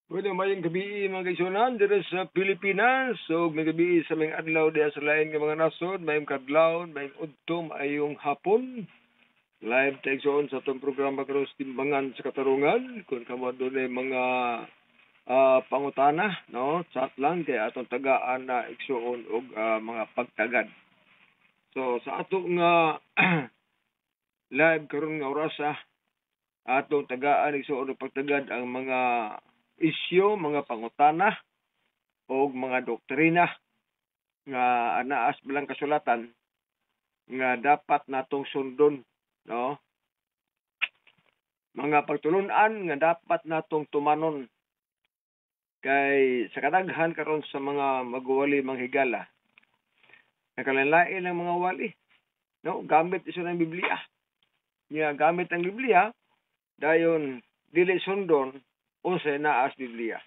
Bueno, mayong gabi mga kaigsunan dito sa Pilipinas. So, may gabi sa mga adlaw diya sa lain ng mga nasod. Mayong kadlawon, mayong udtom, ayong hapon. Live taigsoon sa itong programa karon sa Timbangan sa Katarungan. Kung kamo doon ay mga pangutana, no? Chat lang kay atong tagaan na igsoon og mga pagtagad. So, sa atong live karon nga orasa, atong tagaan igsoon og pagtagad ang mga isyu, mga pangutana o mga doktrina nga anaas bilang kasulatan nga dapat natong sundon, no? Mga pagtulunan nga dapat natong tumanon kay sa kadaghan karon sa mga magwali manghigala nakalanlain ang mga wali, no? Gamit iso ng Biblia. Nga gamit ang Biblia dayon dili sundon unsay naas Biblia.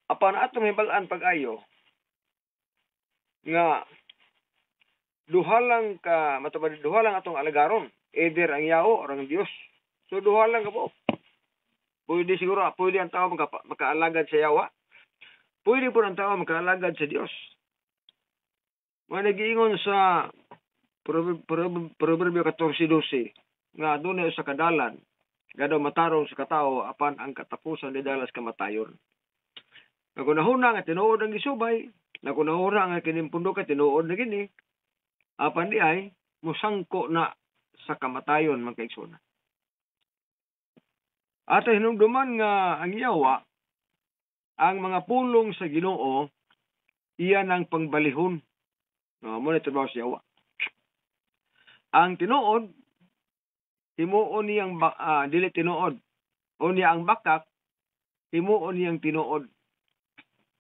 Apan atong hibalan pag-ayo nga duha lang atong alagaron, either ang Yao o ang Dios. So duha lang ka po. Pwede siguro, pwede ang tao makaalagad sa Yawa. Pwede po ang tao makaalagad sa Dios. Managiingon sa Proverbio 14:12 nga dunay sa kadalan gado matarong sa katao apan ang katapusan di dalas kamatayon. Nagunahuna nga tinuod ang gisubay, nagunahuna nga kinimpundo ka tinuod na gini, apan di ay musangko na sa kamatayon mga kaigsoon. Ato hinumduman nga ang Yawa, ang mga pulong sa Ginoo, iyan ang pangbalihon. No, mo na trabaho sa Yawa. Ang tinuod, himuon niyang dili tinuod. O niya ang bakak, himuon niyang tinuod.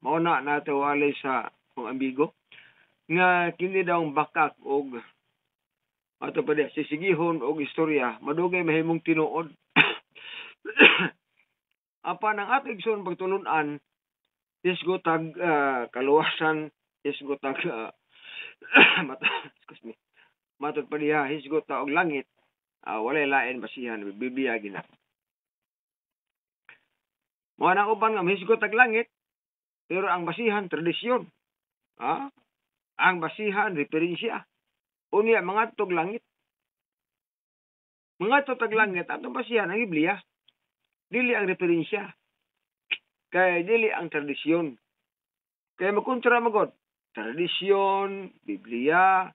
Mao na nato wali sa kung ambigo nga kini daw ang bakak og ato pa diya sisigihon og istorya madugay mahimong tinuod. Apan ang ato igsoon pagtulunan isgo tag kaluwasan, isgo tag excuse me. Matod pa diha hisgot ta og langit, walay lain basihan Biblia gina. Mo nang uban nga hisgot tag langit, pero ang basihan tradisyon. Ang basihan referensya. Unya mga tug langit. Mga tug langit atong basihan ang Biblia. Dili ang referensya. Kay dili ang tradisyon. Kay makontra magod. Tradisyon, Biblia,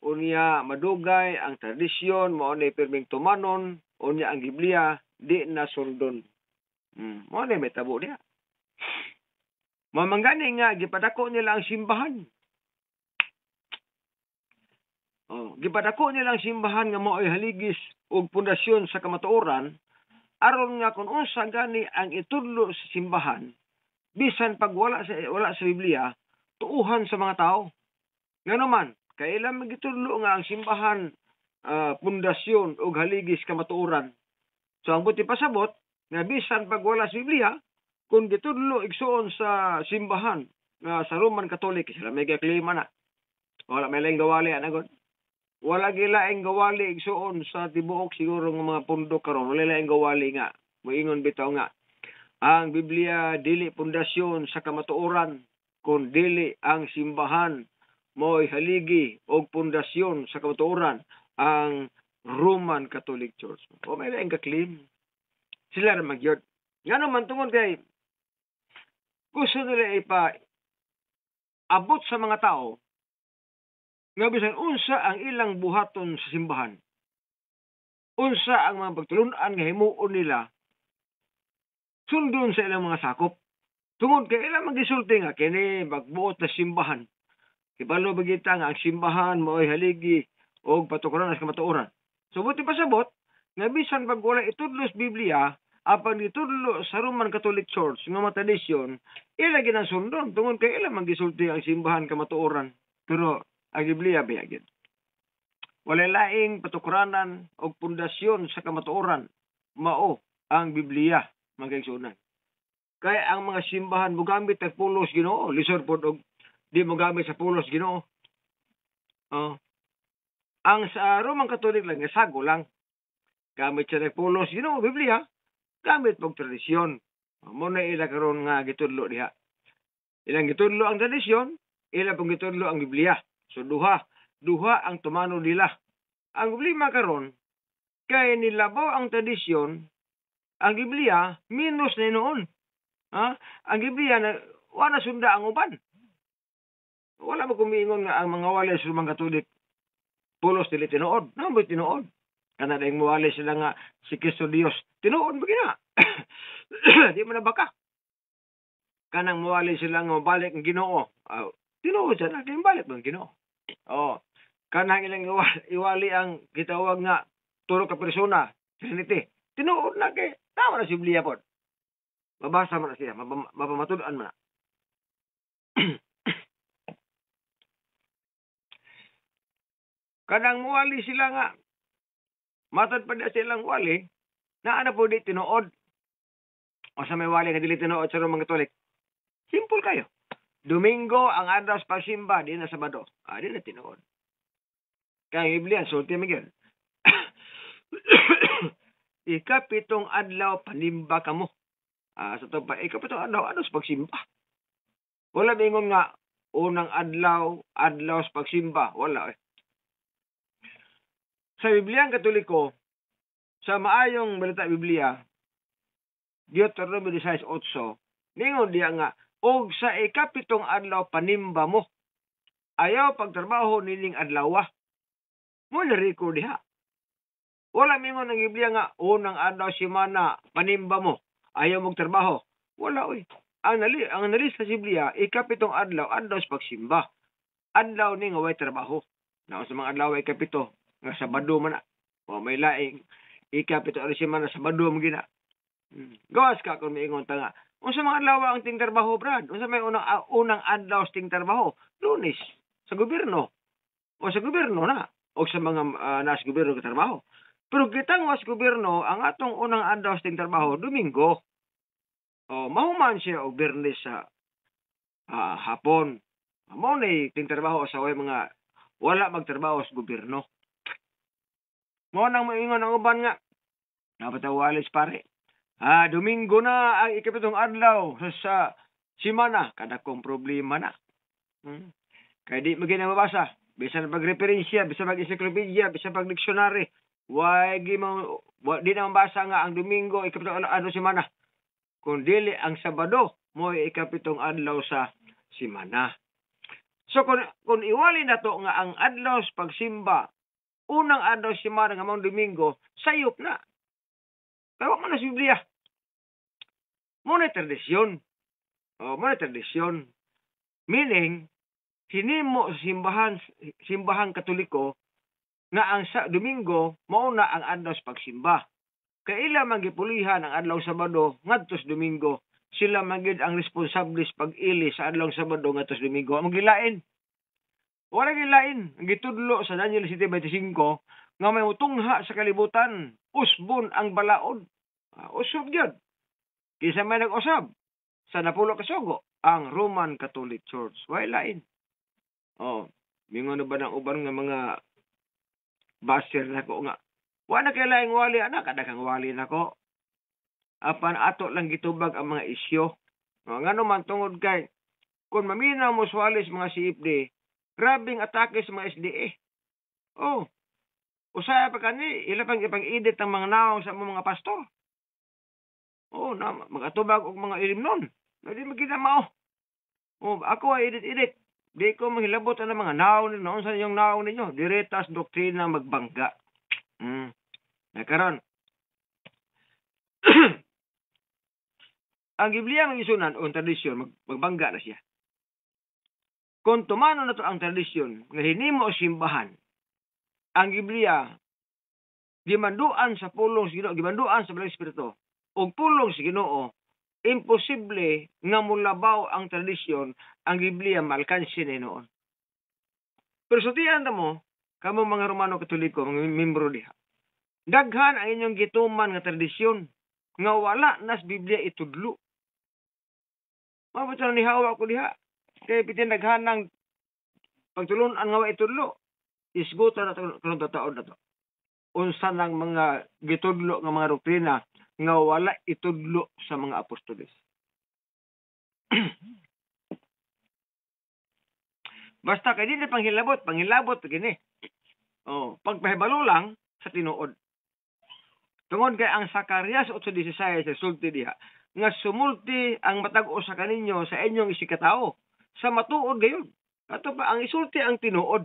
unya madugay ang tradisyon mao ni pirming tumanon, unya ang Biblia di na sundon. Mao ni may tabo diha. Mamanggani nga gipadako nila ang simbahan. Gipadako nila ang simbahan nga mao'y haligis og pundasyon sa kamatuoran aron nga kung unsa gani ang itudlo sa simbahan bisan pag wala sa Biblia tuuhan sa mga tao. Nganuman kailan magitudlo nga ang simbahan pundasyon og haligis kamatuoran. So ang buti pasabot nga bisan pag wala sa Biblia kung gitudlo igsoon sa simbahan nga sa Roman Catholic sila may gaklima na. Wala may laing gawali anagod. Wala gilaing gawali igsoon sa tibuok siguro ng mga pundok karon. Wala laing gawali nga. Moingon bitaw nga ang Biblia dili pundasyon sa kamatuoran kun dili ang simbahan mo'y haligi og pundasyon sa kamatuoran ang Roman Catholic Church. O may laing kaklim. Sila ra magyod. Ngano man tungod kay gusto nila abot sa mga tao nga bisan unsa ang ilang buhaton sa simbahan. Unsa ang mga pagtulun-an nga himuon nila sundon sa ilang mga sakop. Tungod kay ilang magisulti nga kini magbuot na simbahan. Ibalo bagita nga ang simbahan mo'y haligi og patukuran sa kamatuoran. So buti pasabot nga bisan pag wala itudlo sa Biblia, apan itudlo sa Roman Catholic Church nga mga tradisyon, ila ginang sundon tungod kay ila magisulti ang simbahan kamatuoran. Pero ang Biblia bayagid. Wala laing patukuranan o pundasyon sa kamatuoran, mao ang Biblia, mga kaigsuonan. Kaya ang mga simbahan mo gamit ang pulos Ginoo, lisod pod og di mo gamit sa pulos Ginoo. Ang sa Roman Catholic lang sago lang. Gamit siya ng pulos Ginoo, Biblia, gamit pog tradisyon. Mo na ila karon nga gitudlo diha. Ilang gitudlo ang tradisyon, ila pong gitudlo ang Biblia. So duha ang tumano nila. Ang problema karon kay nilabaw ang tradisyon, ang Biblia minus na noon. Ang Biblia na wala sunda ang uban. Wala mo kumiingon nga ang mga wali sa mga Katolik pulos dili tinuod. Namo tinuod. Kana dayong mawali sila nga si Kristo Dios. Tinuod ba gina? Di man baka. Kanang mawali sila nga balik ang Ginoo. Tinuod sa natin balik ang Ginoo. Kanang ilang iwali ang gitawag nga turo ka persona, Trinity. Tinuod na kay tama na si Biblia pod. Mabasa man na siya, mapamatudan man na. Kanang muwali sila nga, matod pa na silang wali, na ano po di tinuod. O sa may wali nga dili tinuod sa mga Katolik. Simple kayo. Domingo ang adlaw sa pagsimba, di na Sabado. Di na tinuod. Kaya ang Biblia, sulti Miguel. Ikapitong adlaw panimba kamo. Sa ito pa, ikapitong adlaw sa pagsimba. Wala mingon nga, unang adlaw sa pagsimba. Wala Sa Biblia ang Katoliko, sa maayong balita Biblia, Deuteronomy 16:8, ningon diya nga, og sa ikapitong adlaw panimba mo, ayaw pagtrabaho nining adlaw. Mo na-record diha. Wala mingon ang Biblia nga, unang adlaw semana panimba mo, ayaw mong trabaho. Wala Ang nalis sa Biblia, ikapitong adlaw sa pagsimba. Adlaw ni nga way trabaho. Na sa mga adlaw ikapito, nga Sabado man na. May laing ikapito adlaw semana Sabado mo gina. Gawas ka kung miingon ta nga. Unsa mga adlaw ang ting trabaho, Brad? Unsa may unang adlaw sa ting trabaho? Lunes sa gobyerno. O sa gobyerno na. O sa mga nasa gobyerno ka trabaho. Pero kitang was gobyerno, ang atong unang adlaw sa ting trabaho, Domingo. Mahuman siya og Biyernes sa hapon. Mao na ting trabaho sa way mga wala magtrabaho sa gobyerno. Mo nang moingon ang uban nga. Napatawalis pare. Domingo na ang ikapitong adlaw sa semana. Kadakong problema na. Kaya di maging mabasa. Bisan pag-referensya, bisan pag-encyclopedia, bisan pag-dictionary. Di na mabasa nga ang Domingo, ikapitong adlaw semana. Kung dili ang Sabado, mo ikapitong adlaw sa semana. So kung iwali na to nga ang adlaw sa pagsimba, unang adlaw sa semana nga mong Domingo, sayop na. Kaya mo na sa Biblia. Muna tradisyon. Muna tradisyon. Meaning, hinimo sa simbahan Katoliko nga ang Domingo mauna ang adlaw sa pagsimba. Kaila magipulihan ang adlaw Sabado ngadto sa Domingo. Sila magid ang responsable sa pag-ili sa adlaw Sabado ngadto sa Domingo. Ang gilain. Wala gilain. Ang gitudlo sa Daniel 7:25 nga may utungha sa kalibutan. Usbon ang balaod. Usab gyud. Kisa may nag-usab sa napulo ka sugo ang Roman Catholic Church. Wala lain. Mingon na ba ng uban nga mga baser na ko nga. Wala kay laing wali anak, kadakang wali nako. Apan ato lang gitubag ang mga isyo. Ngano man tungod kay kung maminaw mo swali sa mga CFD, grabing atake sa mga SDA. Usaya pa kani, ila pang ipang-edit ang mga naong sa mga pastor. Na magatubag og mga ilimnon. Di magkinamao. Ako ay edit-edit. Di ko mahilabot ang mga naon ninyo. Noon sa inyong naon ninyo. Diretas doktrina magbangga. Nakaroon. Ang Biblia ng isunan o tradisyon, magbangga na siya. Kung tumano na to ang tradisyon, nga hinimo o simbahan, ang Biblia, gimanduan sa pulong sa Ginoo, gimanduan sa Balang Espiritu, o pulong sa Ginoo, imposible nga mulabaw ang tradisyon, ang Biblia malkansi na noon. Pero sutian na mo, kamo mga Romano Katoliko, mga membro diha, daghan ang inyong gituman nga tradisyon, nga wala nas Biblia itudlo. Mabot na nihawa ko diha. Kaya pitin daghan ng pagtulunan nga wa itudlo. Isgutan na kanong taon na to. Unsa ng mga gitudlo nga mga doktrina nga wala itudlo sa mga apostoles. Basta kay dili panghilabot gini. Pagpahibalo lang sa tinuod. Tungod kay ang Zacarias 8:16 sa sulti diha nga sumulti ang matag-o sa kaninyo sa inyong isikatao sa matuod gayon. Ato pa ang isulti ang tinuod.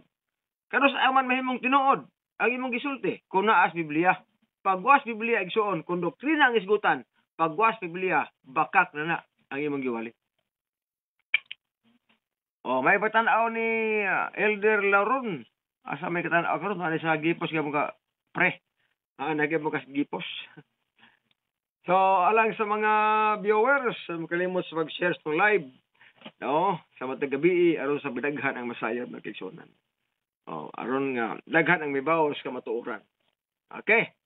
Kano sa aman mahimong tinuod ang imong gisulti kun naas Biblia. Pagwas Biblia igsuon kun doktrina ang isgutan, pagwas Biblia bakak na ang imong giwali. May patan-aw ni Elder Laron. Asa may katan-aw karon ani sa gipos nga mga pre. Nagay mo kas gipos. So, alang sa mga viewers, makalimot sa mag-share sa live. Sa matag gabi, aron sa bidaghan ang masayab na kigsunan. Aron nga, daghan ang mibawas ka matuuran. Okay?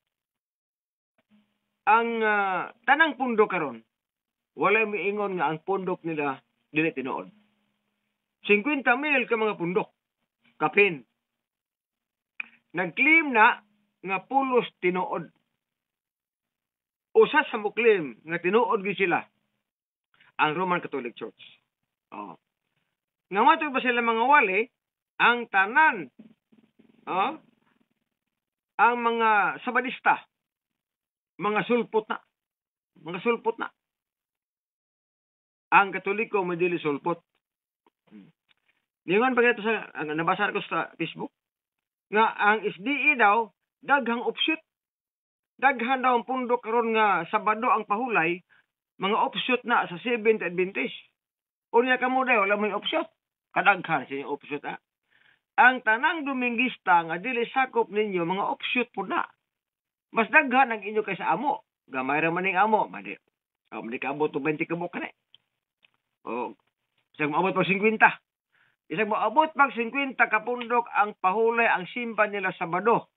Ang tanang pundok karon, wala miingon nga ang pundok nila dili tinuod. 50,000 ka mga pundok. Kapin. Nag-claim na nga pulos tinuod. Usa sa muklim nga tinuod gyud sila ang Roman Catholic Church. Nga matod ba sila mga wali ang tanan ang mga sabadista mga sulpot na ang Katoliko mo dili sulpot. Ningon pa ito sa nabasa ko sa Facebook nga ang SDE daw daghang offshoot. Daghan daw ang pundok karon nga Sabado ang pahulay, mga offshoot na sa Seventh Adventist. Unya kamo daw wala may offshoot. Kadaghan sa offshoot Ang tanang Domingista nga dili sakop ninyo mga offshoot pud na. Mas daghan ang inyo kaysa amo. Gamay ra man ning amo, madi. Madi ka abot 20 kabuk kanay. Isang maabot pag 50. Isang maabot pag 50 ka pundok ang pahulay ang simba nila Sabado.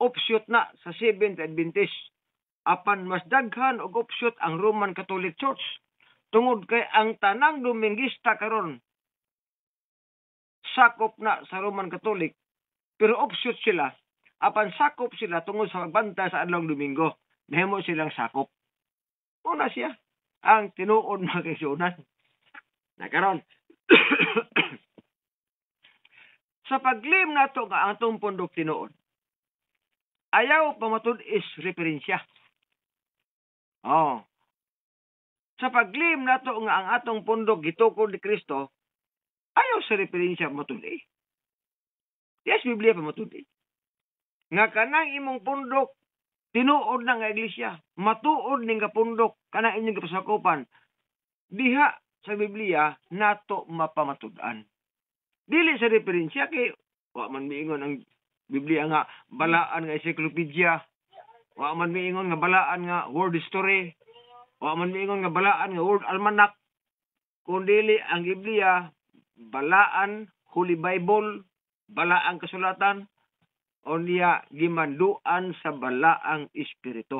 Offshoot na sa Seventh Adventist. Apan mas daghan og offshoot ang Roman Catholic Church. Tungod kay ang tanang Domingista karon sakop na sa Roman Catholic, pero offshoot sila. Apan sakop sila tungod sa pagbanta sa adlong Domingo. Nahimo silang sakop. Una siya ang tinuod mga kaigsuonan. Nakaron. Sa paglim na ito nga ang itong pundok tinuod, ayaw pamatud is referensya. Sa paglim na ito nga ang atong pundok gitukod ni Kristo, ayaw sa referensya pamatud Yes, Biblia pamatud nga kanang imong pundok tinuod na nga iglesia, matuod ning kapundok kanang inyong kapasakupan, diha sa Biblia nato mapamatud-an. Dili sa referensya kay wa man miingon ang Biblia nga balaan nga encyclopedia, wa man miingon nga balaan nga word history, wa man miingon nga balaan nga word almanac, kundi ang Biblia balaan Holy Bible, balaang kasulatan, o niya gimanduan sa balaang espiritu.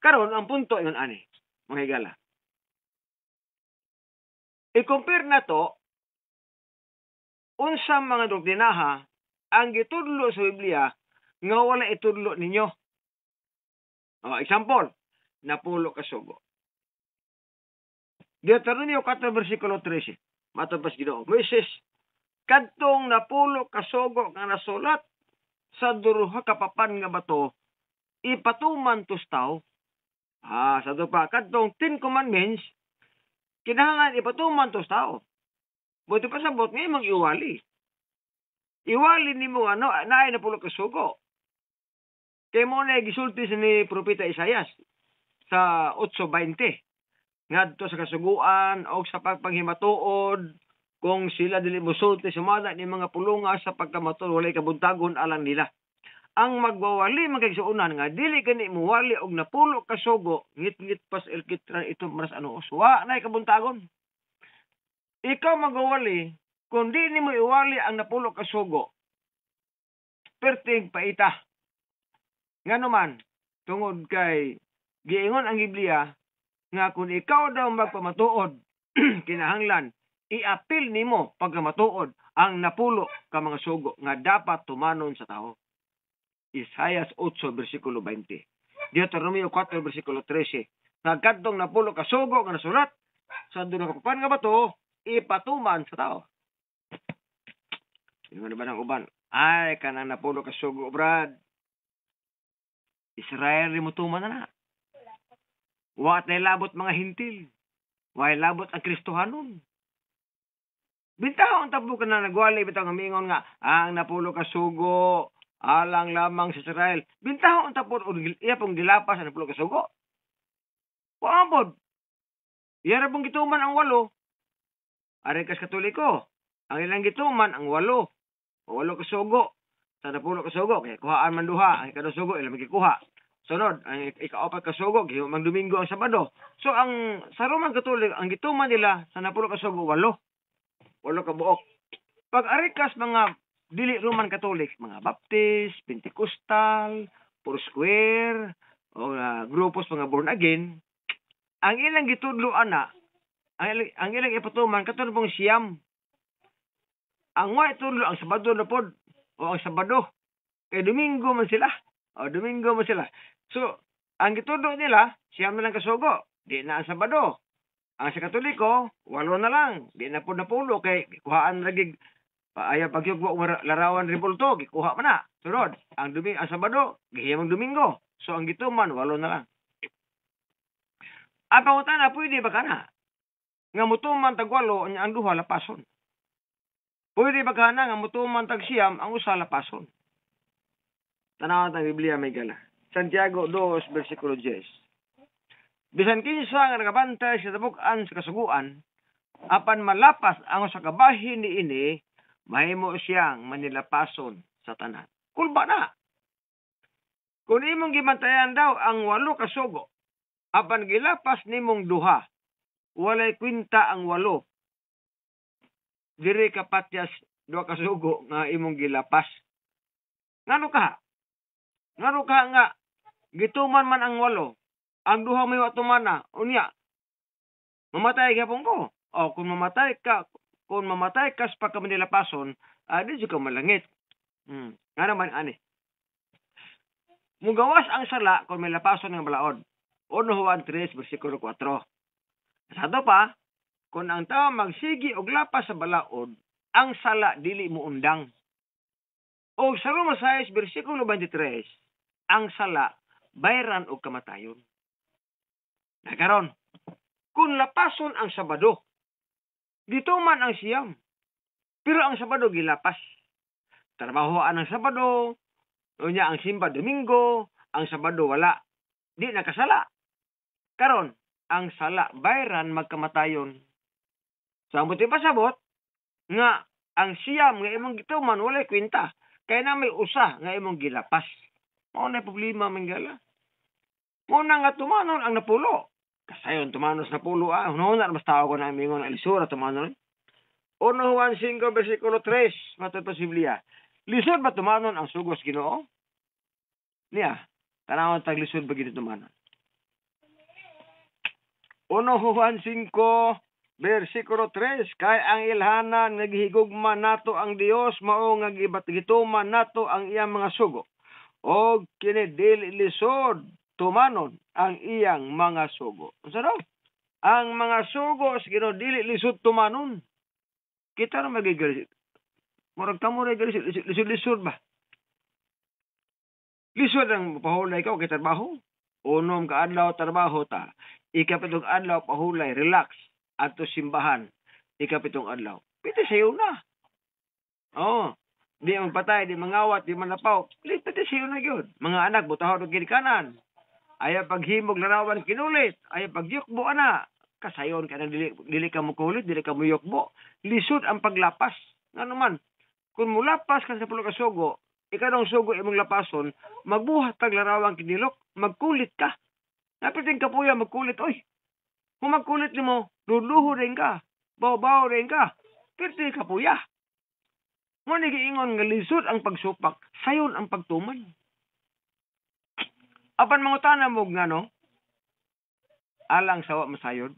Karon ang punto ingon ani, mga higala. I-compare na to unsa mga doktrinaha ang gitudlo sa Biblia nga wala itudlo ninyo. Example, napulo ka sugo. Deuteronomio 4 versikulo 13. Matod pas Ginoo, Moises, kadtong napulo ka sugo nga nasulat sa duruha ka papan nga bato, ipatuman tustaw Sa to pa kadtong 10 commandments kinahanglan ipatuman to sa tao. Buti pa sabot nga imong iwali. Iwali nimo ano naay na pulo ka sugo. Kay mo na gisulti ni propeta Isaias sa 8:20 ngadto sa kasuguan o sa pagpanghimatuod kung sila dili mosulti sumala ni mga pulunga sa pagkamatud walay kabuntagon alang nila. Ang magwawali magkagsuunan nga dili gani muwali og napulo ka sugo ngit-ngit pas ilkitran ito maras ano wa nay kabuntagon. Ikaw magwawali kung di nimo iwali ang napulo ka sugo perting paita. Ngano man tungod kay giingon ang Biblia nga kung ikaw daw magpamatuod kinahanglan iapil nimo pagkamatuod ang napulo ka mga sugo nga dapat tumanon sa tao. Isaias 8 versikulo 20. Deuteronomio 4 versikulo 13. Nagkadtong napulo ka sugo nga nasulat sa dulo ka papan nga bato ipatuman sa tao. Ingon ba ng uban? Ay kanang napulo ka sugo brad. Israel rin mo tuman na. Wa tay labot mga hintil. Wa labot ang Kristohanon. Bintahon tabo ka na nagwali bitaw nga mingon nga ang napulo ka sugo alang lamang sa Israel. Bintahon tabo iya pong gilapas ang napulo ka sugo. Wa ambod. Iya pong gituman ang 8. Ari kas Katoliko, ang ilang gituman ang 8. O 8 ka sugo. Sa napulo ka sugo kay kuhaan man duha, ang kada sugo ilang magikuha. Sunod, ang ika-4 ka sugo, mang Domingo ang Sabado. So, ang sa Roman Katolik, ang gituman nila sa napulo ka sugo, 8. 8 ka buok. Pag arikas mga dili Roman Katolik, mga Baptist, Pentecostal, Foursquare, o grupos mga born again, ang ilang gitudloan na, ang ilang ipatuman, katulad pong siyam. Ang wa itudlo, ang Sabado na pod, o ang Sabado. Kay Domingo man sila. Domingo man sila. So, ang gitudo nila, siyam na lang kasugo. Di na ang Sabado. Ang sa Katoliko, 8 na lang. Di na po napulo. Kay kuhaan lagi ayaw pagyugwa larawan ribulto. Gikuha man na. Sunod, ang Sabado, gihiyam ang Domingo. So, ang gituman, 8 na lang. Ang pangutan na, pwede ba ka na? Nga mutuman tag-8, ang duha lapason. Pwede ba ka na nga mutuman tag-siyam, ang usa lapason. Tanawan ang Biblia may gala. Santiago 2, versikulo 10. Bisan kinsa nga nagabantay sa tabukan sa kasuguan, apan malapas ang sa kabahin ni ini, mahimo siyang manilapason sa tanan. Kulba na. Kung imong gibantayan daw ang 8 ka sugo, apan gilapas nimong duha, walay kwinta ang 8. Diri ka patyas 2 ka sugo nga imong gilapas. Ngano ka? Ngano ka nga gituman man ang 8, ang duha may watumana, unya mamatay gyapon ko. Kung mamatay ka sa pagkamanilapason, di ka malangit. Nga naman ani. Mugawas ang sala kung may lapason ng balaod. 1 Juan 3 versikulo 4. Sado pa, kung ang tao magsigi og lapas sa balaod, ang sala dili mo undang. O sa Roma 6 versikulo 23, ang sala bayran og kamatayon. Nakaron, kung lapason ang Sabado, dito man ang siyam. Pero ang Sabado gilapas. Trabahoan ang Sabado, unya ang simba Domingo, ang Sabado wala. Di nakasala. Karon, ang sala bayran magkamatayon. Sa buti pasabot nga ang siyam nga imong gituman walay kwenta. Kaya na may usa nga imong gilapas. Mao na problema mangala. Mo na nga tumanon ang napulo. Kasayon tumanos napulo Uno na mas tao ko na mingon ang lisura tumanon. 1 Juan 5 versikulo 3 matod pa sa Biblia. Lisod ba tumanon ang sugos Ginoo? Niya, tanawon tag lisod ba gid tumanon. 1 Juan 5 versikulo 3 kay ang ilhanan nga gihigugma nato ang Dios mao nga gituman nato ang iyang mga sugo. Og kini dili lisod tumanon ang iyang mga sugo. Unsa daw? Ang mga sugo sa Ginoo dili lisod tumanon. Kita ra magigali. Murag kamo ra lisod ba? Lisod ang pahulay ka o kay trabaho. Unom ka adlaw trabaho ta. Ikapitong adlaw pahulay, relax adto simbahan. Ikapitong adlaw. Pwede sayo na. Oh, di magpatay, di mangawat, di manapaw. Pwede sayo na gyud. Mga anak butahon og ginikanan. Ayaw paghimog larawan kinulit. Ayaw pagyukbo ana. Kasayon ka na dili ka mo kulit, dili ka mo yukbo. Lisod ang paglapas. Nga naman, kung mulapas ka sa pulo ka sugo, ikadong sugo imong lapason, magbuhat tag larawang kinilok, magkulit ka. Napiting kapuya, magkulit, oy. Kung magkulit mo, luluho rin ka. Baw-baw rin ka. Pirti kapuya. Mo giingon nga lisod ang pagsupak, sayon ang pagtuman. Apan mangutana mo nga no, alang sawa masayod.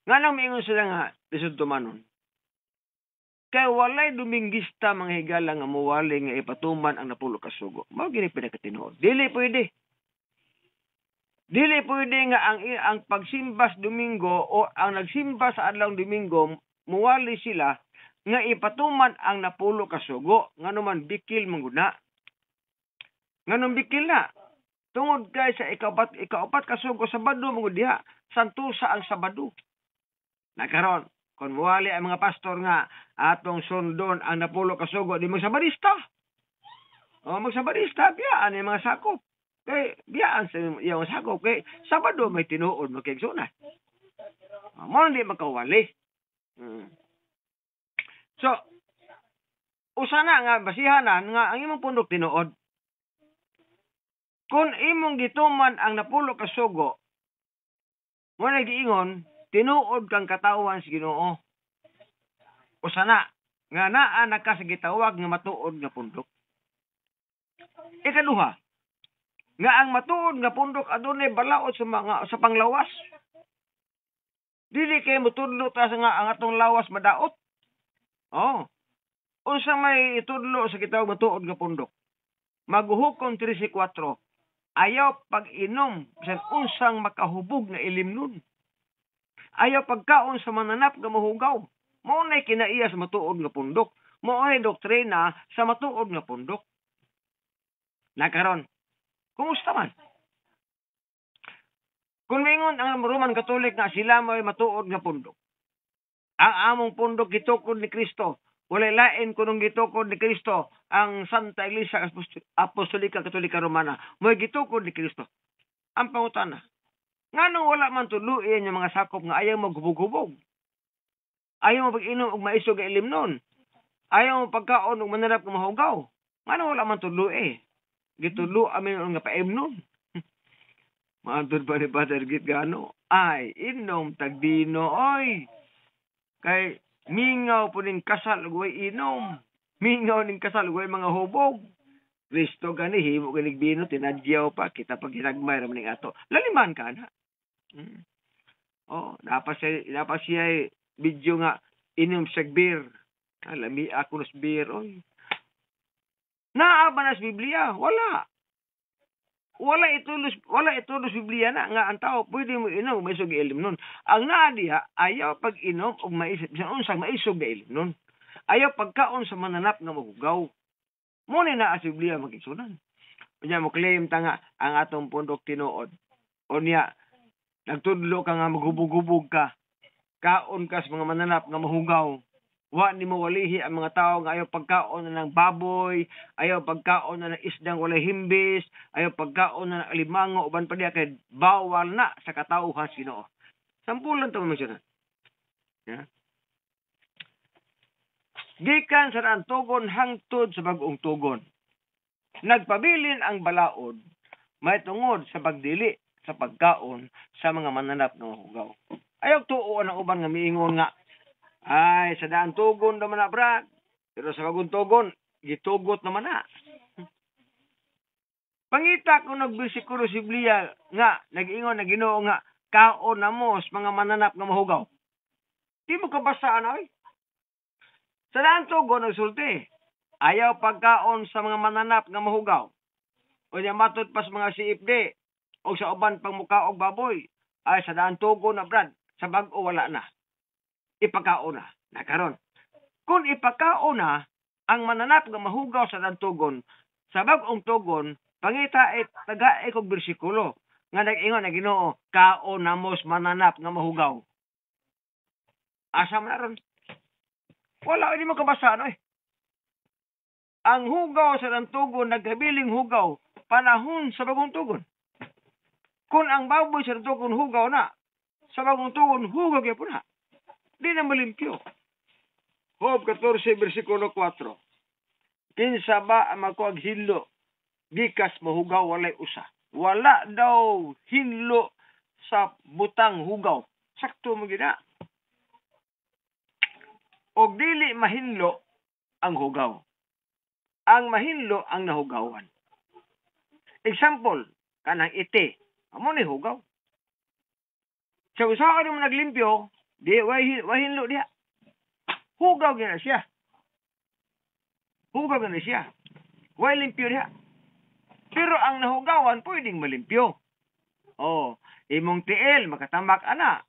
Nga nang miingon sila nga lisod tumanon. Kay walay Dominguista mga higala nga muwali nga ipatuman ang napulo ka sugo. Mao gini pinakatinuod. Dili pwede. Dili pwede nga ang pagsimbas Domingo o ang nagsimba sa adlawng Domingo muwali sila nga ipatuman ang napulo ka sugo nganuman bikil mangguna. Nganong bikil na. Tungod kay sa ikaapat ka sugo Sabado mangud diha, santusa ang Sabado. Nakaron kun muwali ang mga pastor nga atong sundon ang napulo ka sugo di magsabadista. O magsabadista biyaan ang mga sakop. Kay biyaan sa iyang sakop kay Sabado may tinuod magkigsunay. Mo hindi makawali. So usa na nga basihanan nga ang imong pundok tinuod. Kung imong gituman ang napulo ka sugo, mo na giingon tinuod kang katawan sa Ginoo. Usa na nga naa na ka sa gitawag nga matuod nga pundok. Ikaduha, nga ang matuod nga pundok adunay balaod sa panglawas. Dili kay mutudlo ta sa nga ang atong lawas madaot. Oh. Unsa may itudlo sa gitawag matuod nga pundok? Maghuhukom 34. Ayaw pag-inom bisan unsang makahubog nga ilimnon. Ayaw pagkaon sa mananap nga mahugaw. Mao nay kinaiya sa matuod nga pundok. Mao nay doktrina sa matuod nga pundok. Nakaron. Kumusta man? Kung mingon ang Roman Catholic nga sila may matuod nga pundok. Ang among pundok gitukod ni Kristo. Walay lain kunong gitukod ni Kristo ang Santa Iglesia Apostolika Katolika Romana. Mo'y gitukod ni Kristo. Ang pangutana. Nganong wala man tuluin yung mga sakop nga ayaw maghubog-hubog. Ayaw mo pag-inom og maisog nga ilimnon. Ayaw mo pagkaon og manarap nga mahugaw. Nganong wala man tuluin. Gitulo amin nga paimnon. Maantod pa ni Father Git gano. Ay, inom tagdino oy. Kay mingaw po ning kasal ug way inom. Mingaw ning kasal ug way mga hubog. Kristo gani himo ganig bino tinadyaw pa kita pag hinagmay ra maning ato. Laliman ka na. Oh, dapat siya video nga inom sa beer. Alami ako nos beer oy. Naa ba na sa Biblia? Wala. Wala itulos Biblia na nga ang tao pwede mo inom may isog ilimnon. Ang naa diha ayaw pag-inom og maisip bisan unsang maisog ilimnon. Ayaw pagkaon sa mananap nga mahugaw. Mo ni naa sa Biblia magigsunan. Unya mo claim ta nga ang atong pundok tinuod. Unya nagtudlo ka nga maghubog-hubog ka. Kaon ka sa mga mananap nga mahugaw. Wa ni mo walihi ang mga tao nga ayaw pagkaon na ng baboy, ayaw pagkaon na ng isdang walay himbis, ayaw pagkaon na ng alimango, uban pa diya kay bawal na sa katauhan sa Ginoo. Sampulan to mga yeah. Gikan sa raan tugon hangtod sa bag-ong tugon. Nagpabilin ang balaod, may tungod sa pagdili sa pagkaon sa mga mananap ng hugaw. Ayaw tuon ang uban nga miingon nga, ay, sa daan tugon naman na, brad. Pero sa bagong tugon, gitugot naman na. Pangita kung nagbisikulo si Biblia nga, nag-ingon na Ginoo nga, kaon na mo sa mga mananap nga mahugaw. Di mo kabasaan, ay. Sa daan tugon, nagsulti. Ayaw pagkaon sa mga mananap nga mahugaw. O niya matod pas mga CFD, o sa uban pang muka og baboy. Ay, sa daan tugon na, brad. Sa bag-o wala na. Ipakaon na. Nakaron. Kung ipakaon na, ang mananap nga mahugaw sa dantugon, sa bag-ong tugon, Pangita taga kog bersikulo nga nag-ingon na Ginoo, kaon namos mananap nga mahugaw. Asa man aron? Wala, hindi mo kabasa, no eh. Ang hugaw sa tugon, nagkabiling hugaw, panahon sa bagong tugon. Kung ang baboy sa tugon hugaw na, sa bagong tugon, hugaw kaya po na. Di na malimpyo. Job 14, versikulo 4. Kinsa ba ang magkuag hinlo, gikas mahugaw walay usa. Wala daw hinlo sa butang hugaw. Sakto mo gina. Og dili mahinlo ang hugaw. Ang mahinlo ang nahugawan. Example, kanang ite, amo ni hugaw. Sa usaon mo naglimpyo, di wahinlo diha. Hugaw gina siya. Hugaw gina siya. Way limpyo diha. Pero ang nahugawan pwedeng malimpyo. Oh, imong tiil makatambak ana.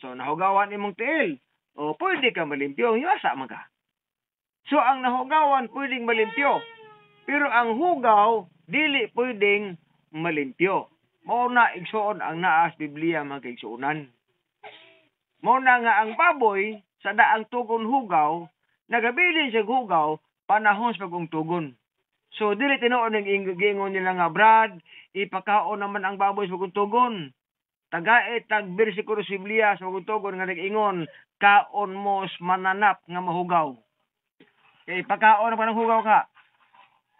So nahugawan imong tiil. O, pwede ka malimpyo. Hiyasa man ka. So, ang nahugawan pwedeng malimpyo. Pero ang hugaw, dili pwedeng malimpyo. Mao na igsuon ang naas Biblia mga kaigsuonan. Mao na nga ang baboy, sa daang tugon hugaw, nagabilin siya hugaw, panahon sa pagong tugon. So, dili tinuon ng gingon nila nga, Brad, ipakaon naman ang baboy sa pagong tugon. Tagait tag bersikulo sa Biblia sa pagong tugon nga nag-ingon, kaon mos mananap nga mahugaw. Kay pagkaon ang hugaw ka.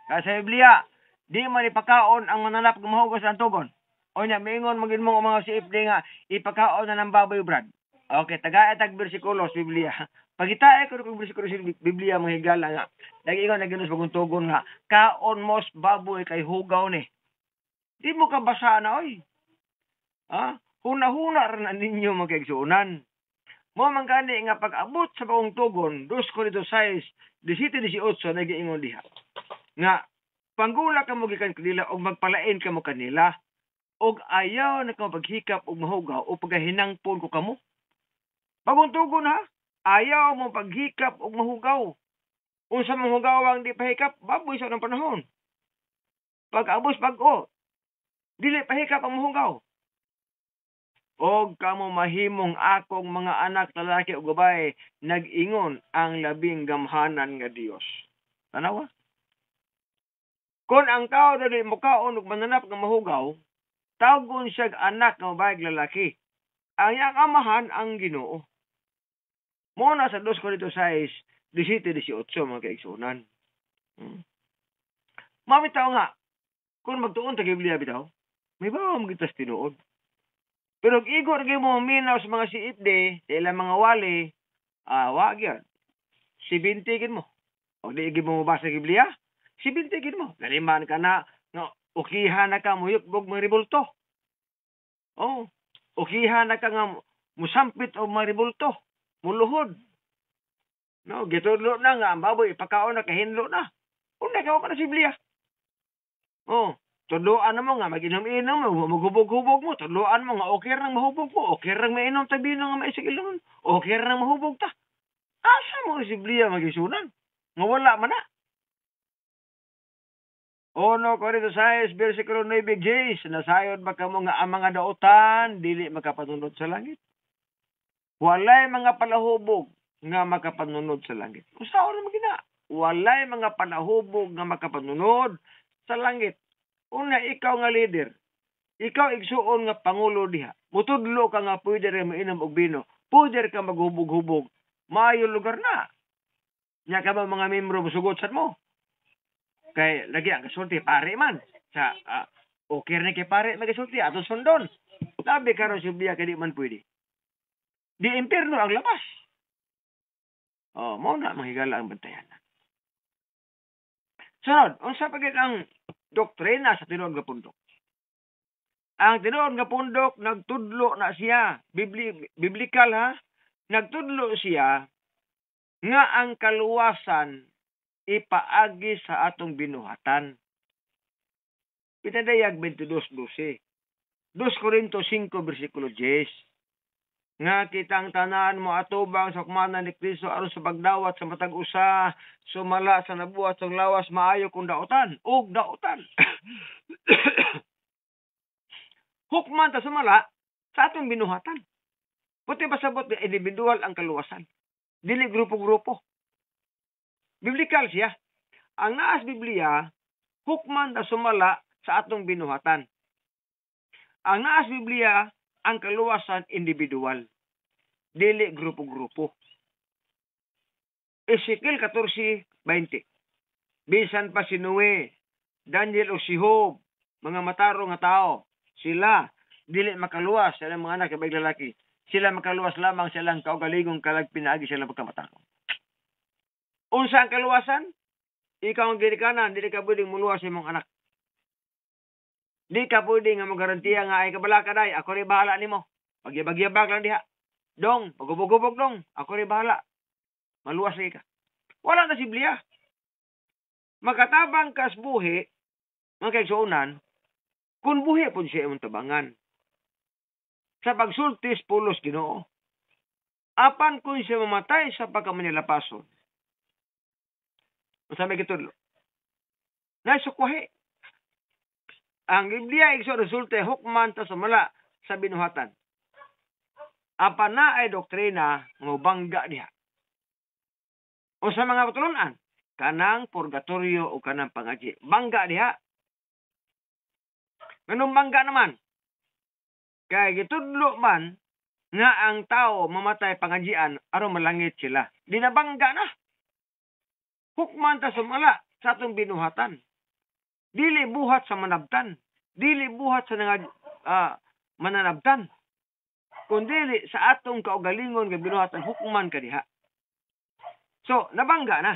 Kaya sa Biblia, di man ipakaon ang mananap nga mahugaw sa tugon. O niya, maingon magin mo mga siipli nga, ipakaon na ng baboy, Brad. Okay, taga-etag bersikulo sa Biblia. Pagitae ko kung bersikulo sa Biblia, mga higala nga, nag-ingon na ginos bagong tugon nga, kaon mos baboy kay hugaw ni. Di mo ka basa na, oy. Ha? Huna-huna rin na ninyo mga kaigsuunan. Mo man gani nga pag-abot sa bagong tugon, 2 Corintios 6, 17-18 nagiingon diha. Nga panggula ka mo gikan kanila og magpalain ka mo kanila og ayaw na ka paghikap og mahugaw o pagahinangpon ko kamo. Bagong tugon ha, ayaw mo paghikap og mahugaw. Unsa man hugawang di pahikap, baboy sa nang panahon. Pag-abos bag-o, dili pahikap ang mahugaw. Og kamo mahimong akong mga anak lalaki o gabay, nag-ingon ang labing gamhanan nga Dios. Tanawa? Kung ang tao dali mukaon og mananap nga mahugaw, tawgon siya anak nga babae lalaki. Ang iyang amahan ang Ginoo. Mo na sa 2 Corintios 6, 17-18 mga kaigsuonan. Mabitaw nga, kung magtuon ta Biblia bitaw, may bawang gitas tinuod. Pero igor gyud mo minaw sa mga siipde, sa ilang mga wali, wag yan. 70 gid mo. O di gyud mo mabasa sa Biblia, 70 gid mo. Naliman ka na nga ukihan na ka muyukbog mga ribulto. Oh, ukihan na ka nga musampit o mga ribulto, muluhod. No, gitudlo na nga ang baboy ipakaon na kahinlo na. Una ka na sa Biblia. Oh, tudloan mo nga, mag-inom-inom mo, maghubog-hubog mo, tudloan mo nga, okay rang mahubog mo, okay rang mainom tabino nga maisigilon, okay rang mahubog ta. Asa mo si Biblia magisunan? Nga wala man na. Ono Corintios 6, versikulo 9, Jays, nasayod ba ka mo nga ang mga dautan, dili makapanunod sa langit? Walay mga palahubog nga makapanunod sa langit. Kung saan naman gina? Walay mga palahubog nga makapanunod sa langit. Una, ikaw nga leader. Ikaw igsuon nga pangulo diha. Mutudlo ka nga pwede rin mainom og bino. Pwede ka maghubog-hubog. Maayo lugar na. Nya ka ba mga membro musugot sad mo? Kay lagi ang kasulti pare man. Sa okay na kay pare magasulti ato sundon. Labi karon si Biblia kay di man pwede. Di impierno ang labas. Oh, mo na mahigala ang bantayan. Sunod, unsa pa gid ang doktrina sa tinuod nga pundok? Ang tinuod nga pundok nagtudlo na siya, biblical ha, nagtudlo siya nga ang kaluwasan ipaagi sa atong binuhatan. Pitadayag 22:12. 2 Corintios 5 versikulo 10. nga kitang tanan mo atubang sa hukmanan ni Kristo aron sa pagdawat sa matag usa sumala sa nabuhat sa lawas maayo kung daotan ug daotan. Hukman ta sumala sa atong binuhatan. Puti pasabot nga individual ang kaluwasan. Dili grupo-grupo. Biblikal siya. Ang naas Biblia, hukman ta sumala sa atong binuhatan. Ang naas Biblia, ang kaluwasan individual. Dili grupo-grupo. Ezekiel 14:20. Bisan pa si Noe, Daniel o si Job, mga matarong nga tao, sila dili makaluwas sa mga anak kay lalaki. Sila makaluwas lamang sa ilang kaugalingong kalag pinaagi sila pagkamatarong. Unsa ang kaluwasan? Ikaw ang ginikanan, dili ka pwedeng muluwas sa imong anak. Di ka pwedeng nga magarantiya nga ay kabala ka day, ako rin bahala nimo. Pagyabag-yabag lang diha. Dong, pagubog-ubog dong, ako rin bahala. Maluwas ka. Wala na Biblia. Makatabang kas buhi, mga kaigsuunan, kung buhi po siya imong tabangan. Sa pagsultis pulos Ginoo. Apan kung siya mamatay sa pagkamanilapason. Masabi kitudlo. Naisukwahi. Ang Biblia igso resulta hukman ta sumala sa binuhatan. Apan na ay doktrina nga bangga diha. O sa mga patulunan, kanang purgatorio o kanang pangaji. Bangga diha. Nganong bangga naman? Kaya gitudlo man nga ang tao mamatay pangajian aron malangit sila. Di na bangga na. Hukman ta sumala sa atong binuhatan. Dili buhat sa manabtan. Dili buhat sa mananabtan. Kundi sa atong kaugalingon nga binuhatan hukman ka diha. So, nabangga na.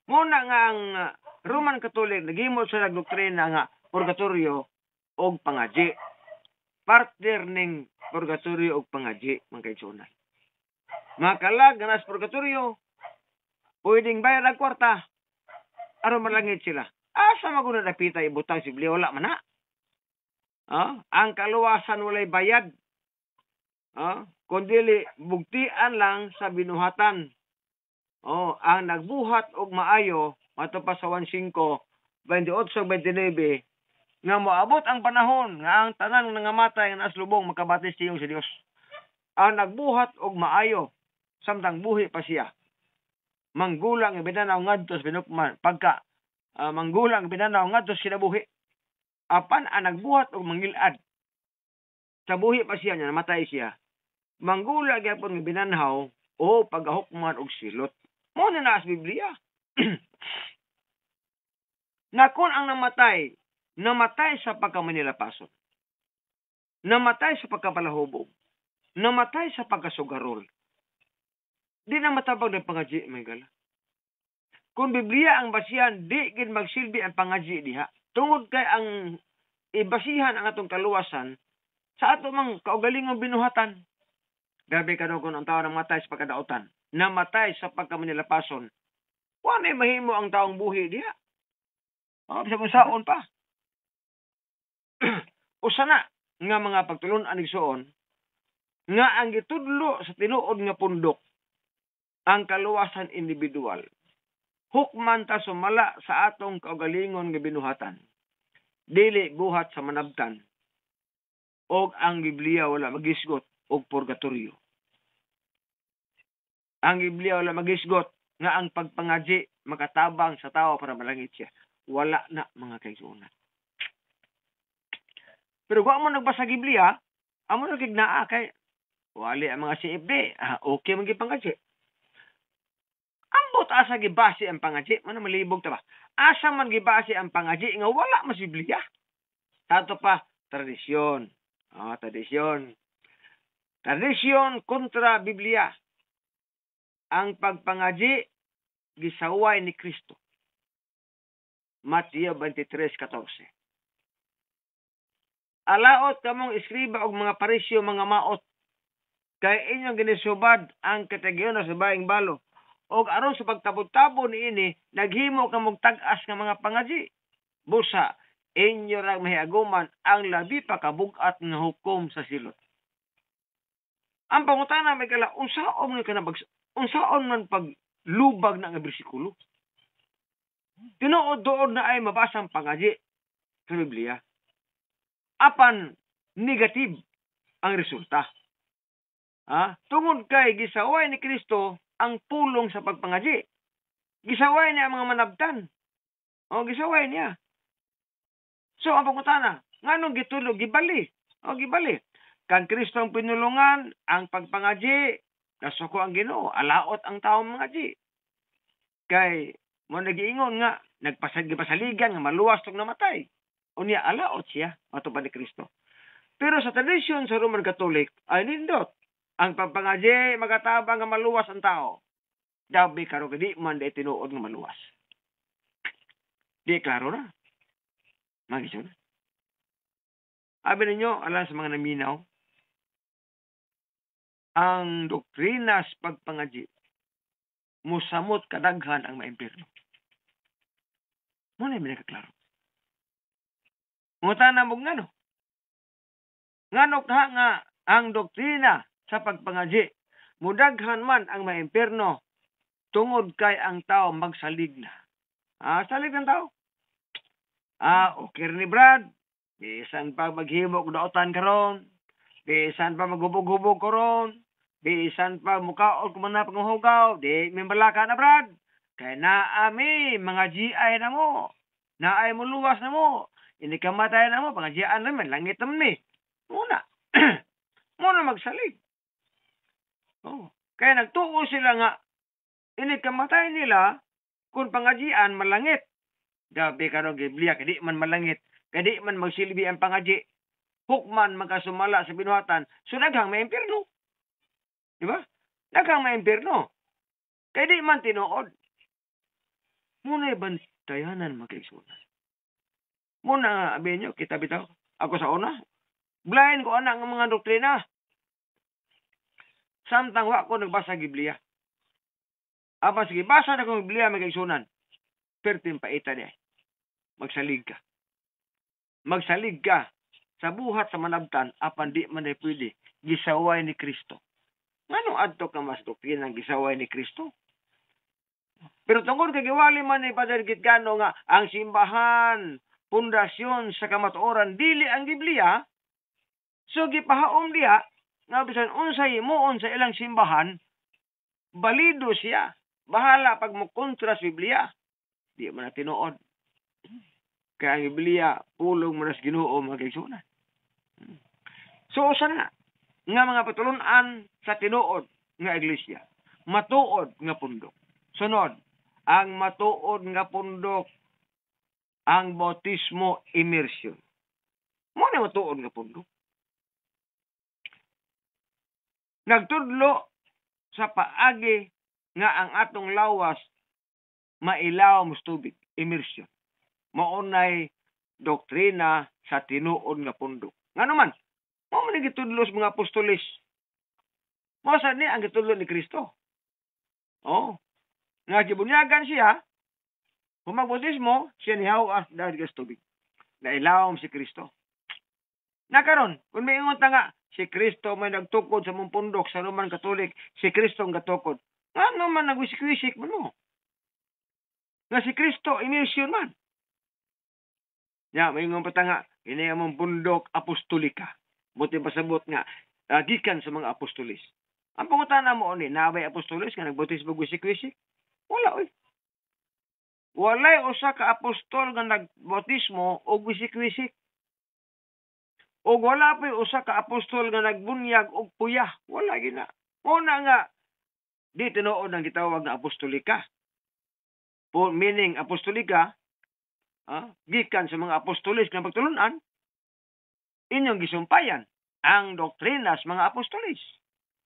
Muna nga ang Roman Catholic naghimo sa doktrina nga purgatorio og pangaji. Partner ning purgatorio og pangaji mga kaigsuonan. Makalag nga nas purgatorio pwedeng bayad ang kwarta aron malangit sila. Asa maguna napita ibutang si Biblia? Wala man na. Ang kaluwasan walay bayad. Kundi bugtian lang sa binuhatan. Ang nagbuhat og maayo matupas sa 1:5:28-29 nga moabot ang panahon nga ang tanan nga nangamatay nga naslubong makabatis siyong sa Dios. Ang nagbuhat og maayo samtang buhi pa siya. Manggulang ang binanaw ngadto sa binukman pagka manggulang binanaw ngadto sa kinabuhi. Apan ang nagbuhat og mangilad sa buhi pa siya nga namatay siya. Manggulang gyapon nga binanhaw o pagahukman og silot. Mo na sa Biblia. Na kung ang namatay sa pagkamanilapason, namatay sa pagkapalahubog, namatay sa pagkasugarol, di na matabag ng pangaji, may gala. Kung Biblia ang basihan, di gid magsilbi ang pangaji diha. Tungod kay ang ibasihan ang atong kaluwasan sa ato mang kaugalingong binuhatan. Grabe ka kung ang tao namatay sa pagkadautan, namatay sa pagkamanilapason, wala mahimo ang taong buhi diha. Saon pa. Usa na nga mga pagtulon-an igsoon nga ang gitudlo sa tinuod nga pundok ang kaluwasan individual. Hukman ta sumala sa atong kaugalingon nga binuhatan. Dili buhat sa manabtan. Og ang Biblia wala magisgot og purgatorio. Ang Biblia wala magisgot nga ang pagpangaji makatabang sa tao para malangit siya. Wala na mga kaigsuonan. Pero kung mo nagbasa Biblia, amo na kignaa kay wali ang mga CFD, okay man gipangkaji. Ambot asa gibase ang pangaji, man malibog ta ba? Asa man gibase ang pangaji nga wala mas Biblia. Tato pa tradisyon. Tradisyon. Tradisyon kontra Biblia. Ang pagpangaji gisaway ni Kristo. Mateo 23:14. Alaot kamong iskriba og mga parisyo mga maot kay inyong ginisubad ang kategorya sa baing balo og aron sa pagtabod-tabon niini naghimo kamong tag-as nga mga pangaji. Busa inyo ra mahiaguman ang labi pa kabug-at nga hukom sa silot. Ang pangutana may kala unsaon nga kanabag unsaon man paglubag na nga bersikulo. Tinuod doon na ay mabasang pangaji sa Biblia. Apan negative ang resulta. Tungod kay gisaway ni Kristo ang pulong sa pagpangaji. Gisaway niya ang mga manabtan. Gisaway niya. So ang pangutana, nganong gitulog gibali? Gibali. Kan Kristo ang pinulungan, ang pagpangaji, nasuko ang Ginoo, alaot ang taong mangaji. Kay mo nagiingon nga gipasaligan nga maluwas tong namatay. Unya alaot siya matupad ni Kristo. Pero sa tradisyon sa Roman Catholic ay nindot ang pagpangaji magatabang nga maluwas ang tao. Dabi karo kadi man day tinuod nga maluwas. Di klaro na. Magisod. Abi ninyo alang sa mga naminaw, ang doktrinas pagpangaji musamot kadaghan ang maimpirno. Muna yung klaro. Ngutana mo ngano? Ngano ka nga ang doktrina sa pagpangaji mudaghan man ang maimpirno tungod kay ang tao magsalig na. Salig ng tao. Okay ni Brad. Bisan pa maghimo og daotan karon. Bisan pa maghubog-hubog karon. Bisan pa mukaon ko man na panghugaw. Di membalaka na Brad. Kay naami mga GI na mo. Naay mo luwas na mo. Ini kamatay na mo pangajian naman langit naman Muna. Muna magsalig. Kaya nagtuo sila nga ini kamatay nila kung pangajian malangit. Gabi karong Biblia kadi man malangit. Kadi man magsilbi ang pangaji. Hukman magkasumala sa binuhatan. So daghang may impierno. Diba? Daghang may impierno. Kadi man tinuod. Muna bantayanan magkaigsunan. Muna nga abin nyo, kita bitaw. Ako sa una. Blind ko anak ng mga doktrina. Samtang wa ko nagbasa Biblia. Apa sige, basa na kong Biblia magkaigsunan. Pertin paita niya. Magsalig ka. Magsalig ka sa buhat sa manabtan apan di man ay pwede gisaway ni Kristo. Ngano adto ka mas doktrina ng gisaway ni Kristo? Pero tungkol kay giwali man ni Padre Gitgano nga ang simbahan, pundasyon sa kamatuoran dili ang Biblia, so gipahaom diha nga bisan unsay muon sa ilang simbahan, balido siya. Bahala pag mo kontra sa Biblia. Di man na tinuod. Kaya ang Biblia, pulong mo na sa Ginoo mga kaigsunan. So, usa nga mga patulunan sa tinuod nga iglesia. Matuod nga pundok. Sunod, ang matuod nga pundok, ang bautismo immersion. Mo na matuod nga pundok. Nagtudlo sa paagi nga ang atong lawas mailaw mo tubig, immersion. Maunay doktrina sa tinuod nga pundok. Ngano man? Mao man gitudlo sa mga apostolis. Mao sad ni ang gitudlo ni Kristo. Nga gibunyagan siya, humagbautismo, siya nihaw dahil sa tubig. Nailawom si Kristo. Nakaron, kung may ingon nga, si Kristo may nagtukod sa mong pundok sa Roman Catholic, si Kristo ang gatukod. Ano man nagwisik-wisik mo? Nga si Kristo, immersion man. May ingon pa nga, ini among bundok apostolika. Buti pasabot nga, gikan sa mga apostolis. Ang pangutana mo ni, nabay apostolis nga nagbutis mo wisik-wisik? Wala, oy. Walay usa ka apostol nga nagbautismo og wisik-wisik. O wala pa usa ka apostol nga nagbunyag og puya. Wala gina. Una nga, di tinuod ang gitawag nga apostolika. Meaning apostolika, gikan sa mga apostolis nga pagtulunan, inyong gisumpayan ang doktrinas mga apostolis.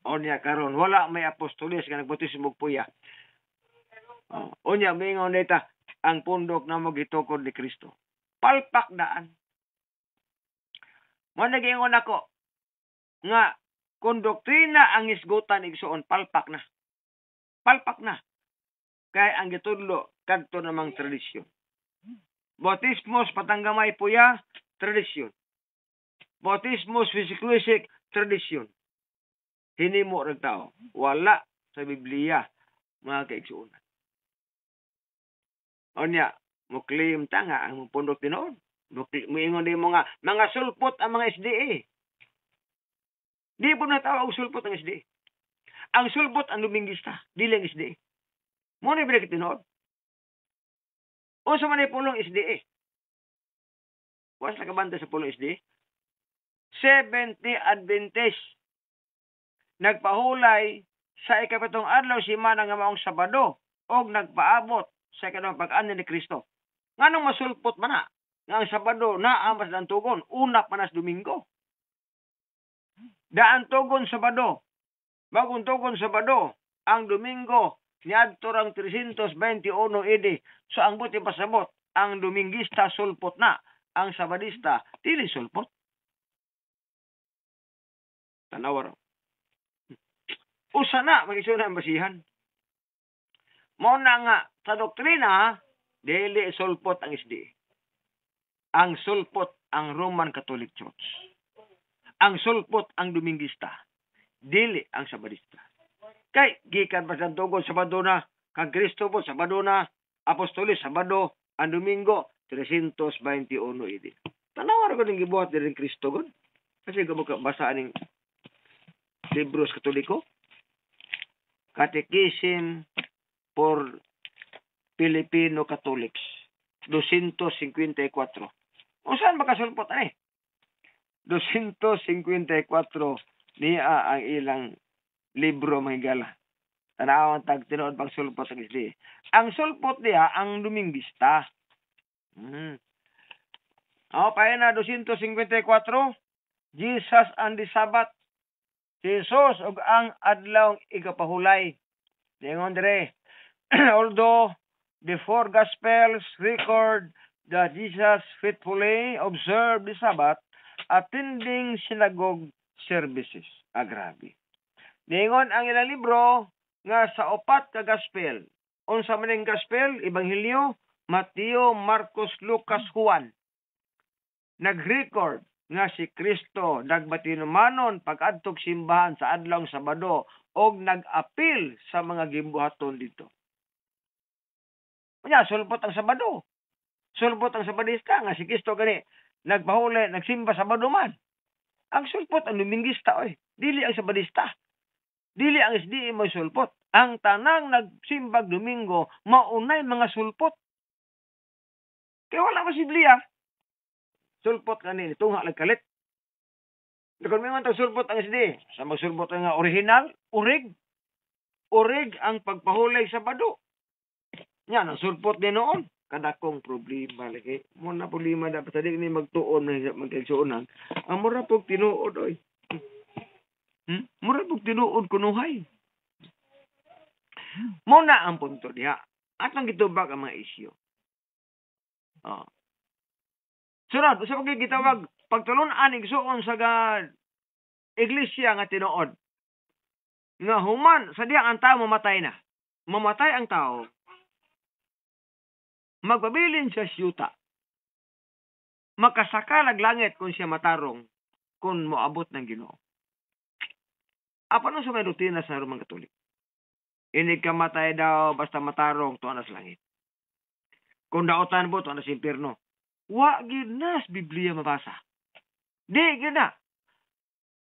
O niya karon wala may apostolis nga nagbautismo og puya. O niya mingon dita ang pundok na magitukod ni Kristo. Palpak daan. Mo nagingon ako nga kung doktrina ang isgutan igsuon palpak na. Palpak na. Kay ang gitudlo kadto namang tradisyon. Bautismos patanggamay puya, tradisyon. Bautismos wisik-wisik, tradisyon. hinimo rag tao. Wala sa Biblia, mga kaigsuunan. Onya, mo claim ta nga ang pundok tinuod. Moingon din mo nga mga sulpot ang mga SDA. Di po na tao ang sulpot ang SDA. Ang sulpot ang Lumingista, dili ang SDA. Mo na binag tinuod. O sa manay pulong SDA. Was na kabanta sa pulong SDA. 70 Adventist nagpahulay sa ikapitong adlaw simana nga maong Sabado og nagpaabot sa kanang pag-ani ni Kristo. Nganong masulpot man na nga ang Sabado naa mas daan tugon, una pa nas Domingo. Daan tugon Sabado, bagong tugon Sabado, ang Domingo niadto rang 321 AD. So ang buti pasabot, ang Domingista sulpot na, ang Sabadista dili sulpot. Tanawa raw. Usa na magigsunan ang basihan. Mo na nga sa doktrina, dili sulpot ang SDA. Ang sulpot ang Roman Catholic Church. Ang sulpot ang Domingista. Dili ang Sabadista. Kay gikan pa sa tugon Sabado na, kag Kristo po Sabado na, Apostolis Sabado, ang Domingo 321 AD. Tanawa ra ko ning gibuhat diri Kristo gon. Kasi gabo ka basaan ning libros Katoliko. Catechism for Filipino Catholics 254. Kung saan makasulpot ani? 254 niya ang ilang libro mahigala. Tanawan tag tinuod pag sulpot ang isdi. Ang sulpot niya ang Domingista. Pahay na 254. Jesus and the Sabbath. Jesus ug ang adlaw ikapahulay. Dingon dire. Although the four Gospels record that Jesus faithfully observed the Sabbath, attending synagogue services. Grabe. Dingon ang ilang libro nga sa upat ka Gospel. Unsa man ang Gospel? Ebanghelyo, Mateo, Marcos, Lucas, Juan. Nag-record nga si Kristo nagbatinumanon pag-adtog simbahan sa adlaw Sabado og nag-apil sa mga gimbuhaton dito. Kanya, sulpot ang Sabado. Sulpot ang Sabadista nga si Kristo gani nagpahuli, nagsimba Sabado man. Ang sulpot ang Domingista oy, dili ang Sabadista. Dili ang SDA mo sulpot. Ang tanang nagsimbag Domingo maunay mga sulpot. Kaya wala ko si Biblia. Sulpot kanini tungha nagkalit. Kung may man sulpot ang SDA, sa magsulpot nga original, urig ang pagpahulay Sabado. Yan ang sulpot din noon. Kadakong problema lagi. Muna problema dapat sa ni magtuon magkaigsuonan. Ang mura pog tinuod oy. Mura pog tinuod kunuhay. Muna ang punto diha. Atong gitubag ang mga isyu. Sunod, sa pagkikitawag, pagtulunan igsuon sa iglesia nga tinuod. Nga human, sa diya ang tao mamatay na. Mamatay ang tao. Magpabilin siya siyuta. Makasakalag langit kung siya matarong kung moabot ng Ginoo. Apa nung sa may rutina sa Roman Katolik? Inig ka matay daw basta matarong tuwa na sa langit. Kung daotan mo tuwa na sa impyerno. Wa gid na sa Biblia mabasa. Di gid na.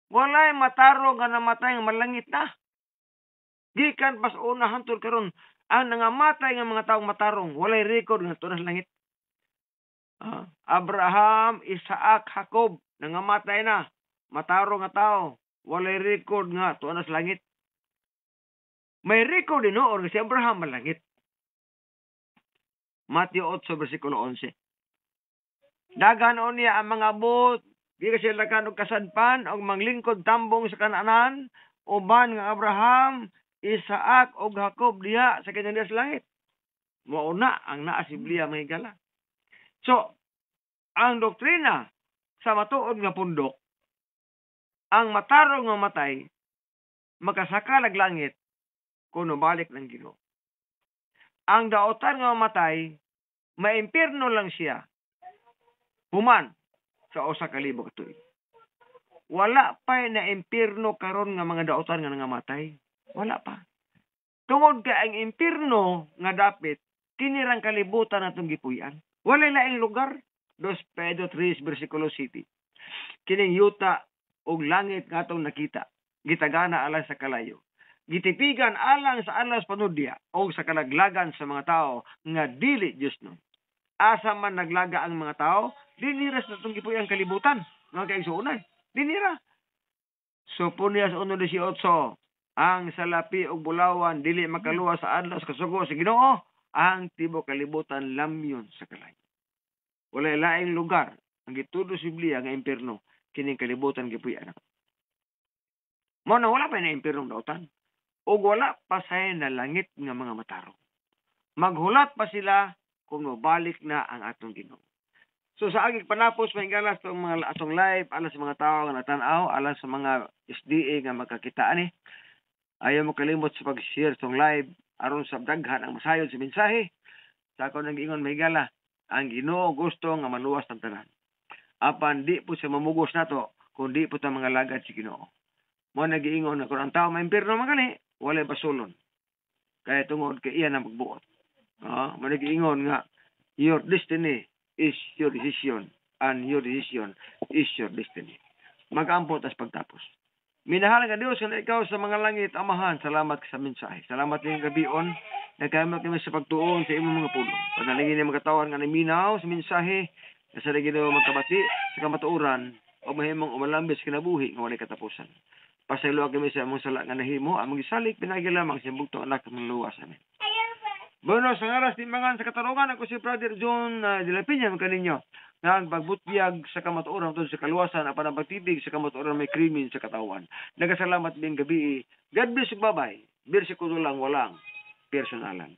Walay matarong nga namatay nga malangit na. Gikan pas una hantod karon ang nangamatay nga mga taong matarong walay record nga tuwa na sa langit. Abraham, Isaac, Jacob nangamatay na. Matarong nga tao walay record nga tuwa na sa langit. May record din noon si Abraham malangit. Mateo 8 versikulo 11. Daghanon niya ang mga bot, di kasi lakan og kasadpan og manglingkod tambong sa Kanaanan, uban nga Abraham, Isaac og Jacob diha sa kanyang langit. Mauna ang naa si Biblia mahigala. So, ang doktrina sa matuod nga pundok, ang matarong nga matay makasakalag langit kuno balik ng Ginoo. Ang daotan nga matay maimpierno lang siya human sa usa ka libo ka tuig. wala pa na impierno karon nga mga daotan nga nangamatay. Wala pa. Tungod ka ang impierno nga dapit kinirang kalibutan natong gipuy-an. Wala laing lugar. 2 Pedro 3 versikulo 7. Kining yuta og langit nga atong nakita, gitagana alang sa kalayo. Gitipigan alang sa alas panudya o sa kalaglagan sa mga tao nga dili Dios no. Asa man naglaga ang mga tao, diniras na itong gipuy ang kalibutan. Mga kaigsuunan, dinira. So, Punias 1:18, ang salapi o bulawan, dili makaluwa sa adlaw sa kasugo sa Ginoo, ang tibo kalibutan lamyon sa kalayo. Wala laing lugar, ang gitudo sa Biblia nga impierno, kining kalibutan gipuy anak. Mo na wala pa na impierno daotan. O wala pa say na langit nga mga matarong. Maghulat pa sila kung mabalik na ang atong Ginoo. So sa agig panapos mahingala sa mga atong live alang sa mga tao nga natan-aw, alang sa mga SDA nga magkakita ani. Ayaw mo kalimot sa pag-share tong live aron sa daghan ang masayod sa mensahe. Sa ako nang ingon mahingala, ang Ginoo gusto nga maluwas ang tanan. Apan di po sa mamugos nato kundi po ta mga lagad si Ginoo. Mo nagiingon na kung ang tao maimpierno magali, wala pasulon. Kaya tungod kay iya na magbuot. Mo nagiingon nga your destiny is your decision and your decision is your destiny. Mag-ampot as pagtapos. Minahal nga Dios nga ikaw sa mga langit, Amahan, salamat sa mensahe. Salamat ning gabion. Nagkamot kami sa pagtuon sa imong mga pulong. Panalingin ni mga katawan nga naminaw sa mensahe, sa Ginoo magkabati sa kamatuoran o mahimong umalambis kinabuhi nga walay katapusan. Pasaylo kami sa among sala nga nahimo, among gisalik pinagi lamang sa bugtong anak ng luwas amin. Bueno, sa ngaras timbangan sa katarungan, ako si Brother John de la Peña, kaninyo. Nagpagbutbiyag sa kamatuoran tungkol sa kaluwasan apan ang pagtibig sa kamatuoran may krimen sa katawan. Nagasalamat din gabi. God bless you, bye-bye. Bersikulo lang walang personalan.